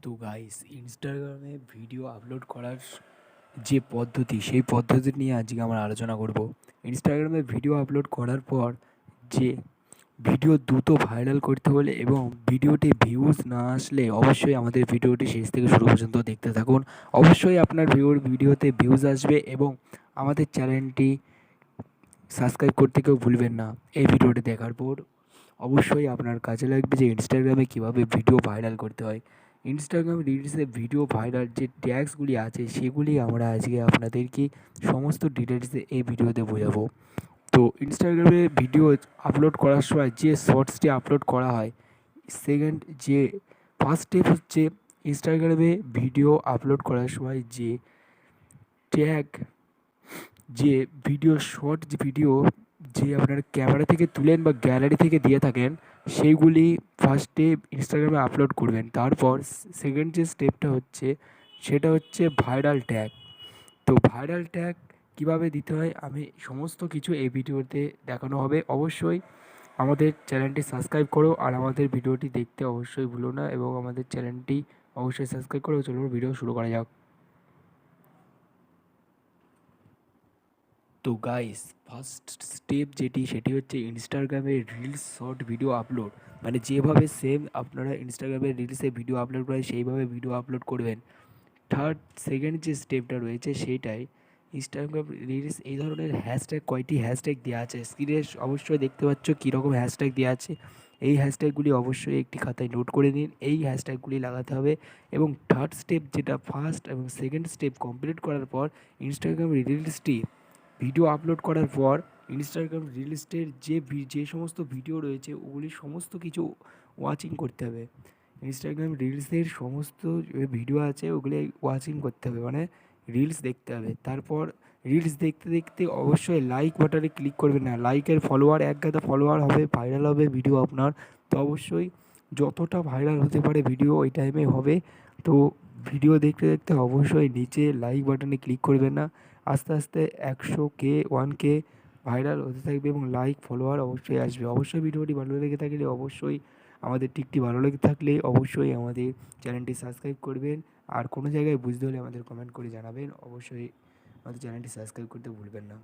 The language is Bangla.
তো গাইস, ইনস্টাগ্রামে ভিডিও আপলোড করার যে পদ্ধতি, সেই পদ্ধতি নিয়ে আজকে আমরা আলোচনা করব। ইনস্টাগ্রামে ভিডিও আপলোড করার পর যে ভিডিও দ্রুত ভাইরাল করতে হলে এবং ভিডিওতে ভিউজ না আসলে অবশ্যই আমাদের ভিডিওটি শেষ থেকে শুরু পর্যন্ত দেখতে থাকুন। অবশ্যই আপনার ভিডিওতে ভিউজ আসবে এবং আমাদের চ্যানেলটি সাবস্ক্রাইব করতে কেউ ভুলবেন না। এই ভিডিওটি দেখার পর অবশ্যই আপনার কাজে লাগবে যে ইনস্টাগ্রামে কীভাবে ভিডিও ভাইরাল করতে হয়। ইনস্টাগ্রাম রিলসে ভিডিও ভাইরাল যে ট্যাগসগুলি আছে সেগুলি আমরা আজকে আপনাদেরকে সমস্ত ডিটেলসে এই ভিডিওতে বোঝাবো। তো ইনস্টাগ্রামে ভিডিও আপলোড করার সময় যে শর্টসটি আপলোড করা হয়, সেকেন্ড যে ফার্স্ট স্টেপ হচ্ছে ইনস্টাগ্রামে ভিডিও আপলোড করার সময় যে ট্যাগ, যে ভিডিও শর্ট যে ভিডিও যে আপনারা ক্যামেরা থেকে তুলেন বা গ্যালারি থেকে দিয়ে থাকেন, সেইগুলি ফার্স্টে ইনস্টাগ্রামে আপলোড করবেন। তারপর সেকেন্ড যে স্টেপটা হচ্ছে সেটা হচ্ছে ভাইরাল ট্যাগ। তো ভাইরাল ট্যাগ কীভাবে দিতে হয় আমি সমস্ত কিছু এই ভিডিওতে দেখানো হবে। অবশ্যই আমাদের চ্যানেলটি সাবস্ক্রাইব করো আর আমাদের ভিডিওটি দেখতে অবশ্যই ভুলো না এবং আমাদের চ্যানেলটি অবশ্যই সাবস্ক্রাইব করো। চলুন ভিডিও শুরু করা যাক। তো গাইস, ফার্স্ট স্টেপ সেটি হচ্ছে ইনস্টাগ্রামে রিলস শর্ট ভিডিও আপলোড, মানে যেভাবে সেম আপনারা ইনস্টাগ্রামে রিলসে ভিডিও আপলোড করেন সেইভাবে ভিডিও আপলোড করবেন। থার্ড সেকেন্ড যে স্টেপটা রয়েছে সেইটাই ইনস্টাগ্রাম রিলস এই ধরনের হ্যাশট্যাগ, কয়টি হ্যাশট্যাগ দেওয়া আছে স্ক্রিনে অবশ্যই দেখতে পাচ্ছ কীরকম হ্যাশট্যাগ দেওয়া আছে। এই হ্যাশট্যাগুলি অবশ্যই একটি খাতায় নোট করে নিন, এই হ্যাশট্যাগুলি লাগাতে হবে। এবং থার্ড স্টেপ যেটা ফার্স্ট এবং সেকেন্ড স্টেপ কমপ্লিট করার পর ইনস্টাগ্রাম রিলসটি ভিডিও আপলোড করার পর ইনস্টাগ্রাম রিলসের যে সমস্ত ভিডিও রয়েছে ওগুলি সমস্ত কিছু ওয়াচিং করতে হবে। ইনস্টাগ্রাম রিলসের সমস্ত ভিডিও আছে ওগুলি ওয়াচিং করতে হবে, মানে রিলস দেখতে হবে। তারপর রিলস দেখতে দেখতে অবশ্যই লাইক বাটনে ক্লিক করবেন না। লাইকের ফলোয়ার, এক গাদা ফলোয়ার হবে, ভাইরাল হবে ভিডিও আপনার। তো অবশ্যই যতটা ভাইরাল হতে পারে ভিডিও ওই টাইমে হবে। তো ভিডিও দেখতে দেখতে অবশ্যই নিচে লাইক বাটনে ক্লিক করবেন না। আস্তে আস্তে 100K 1K ভাইরাল হতে থাকবে এবং লাইক ফলোয়ার অবশ্যই আসবে। অবশ্যই ভিডিওটি ভালো লেগে থাকলে অবশ্যই আমাদের টিকটি ভালো লেগে থাকলে অবশ্যই আমাদের চ্যানেলটি সাবস্ক্রাইব করবেন। আর কোনো জায়গায় বুঝতে হলে আমাদের কমেন্ট করে জানাবেন। অবশ্যই আমাদের চ্যানেলটি সাবস্ক্রাইব করতে ভুলবেন না।